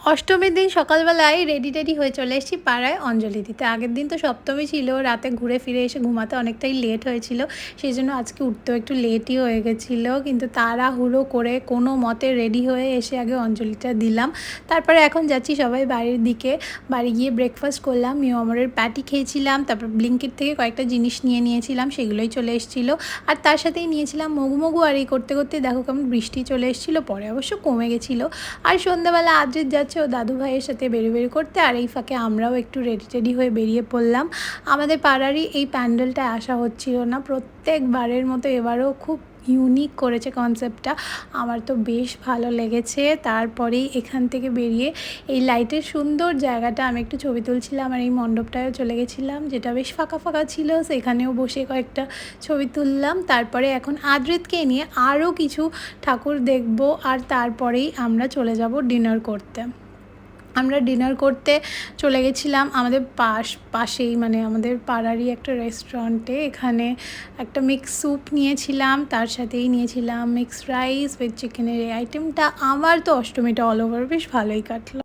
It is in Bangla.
অষ্টমীর দিন সকালবেলায় রেডি হয়ে চলে এসেছি পাড়ায় অঞ্জলি দিতে। আগের দিন তো সপ্তমী ছিল, রাতে ঘুরে ফিরে এসে ঘুমাতে অনেকটাই লেট হয়েছিল, সেই জন্য আজকে উঠতেও একটু লেটই হয়ে গেছিলো। কিন্তু তাড়াহুড়ো করে কোনো মতে রেডি হয়ে এসে আগে অঞ্জলিটা দিলাম। তারপরে এখন যাচ্ছি সবাই বাড়ির দিকে। বাড়ি গিয়ে ব্রেকফাস্ট করলাম, মিওমরের প্যাটি খেয়েছিলাম, তারপর ব্লিঙ্কিট থেকে কয়েকটা জিনিস নিয়েছিলাম, সেগুলোই চলে এসেছিলো। আর তার সাথেই নিয়েছিলাম মগু। আর এই করতে করতে দেখো কেমন বৃষ্টি চলে এসেছিলো, পরে অবশ্য কমে গেছিলো। আর সন্ধ্যাবেলা আদ্রিত যাচ্ছে ও দাদু ভাইয়ের সাথে বেরি করতে, আর এই ফাঁকে আমরাও একটু রেডি হয়ে বেরিয়ে পড়লাম। আমাদের পাড়ারই এই প্যান্ডেলটায় আসা হচ্ছিল না, প্রত্যেকবারের মতো এবারও খুব ইউনিক করেছে কনসেপ্টটা, আমার তো বেশ ভালো লেগেছে। তারপরেই এখান থেকে বেরিয়ে এই লাইটের সুন্দর জায়গাটা আমি একটু ছবি তুলছিলাম, আর এই মণ্ডপটায়ও চলে গেছিলাম যেটা বেশ ফাঁকা ছিল, সেখানেও বসে কয়েকটা ছবি তুললাম। তারপরে এখন আদ্রিতকে নিয়ে আরও কিছু ঠাকুর দেখব, আর তারপরেই আমরা চলে যাব ডিনার করতে। আমরা ডিনার করতে চলে গেছিলাম আমাদের পাশেই, মানে আমাদের পাড়ারই একটা রেস্টুরেন্টে। এখানে একটা মিক্স স্যুপ নিয়েছিলাম, তার সাথেই নিয়েছিলাম মিক্সড রাইস উইথ চিকেনের। এই আইটেমটা আমার তো অষ্টমীটা অল ওভার বেশ ভালোই কাটলো।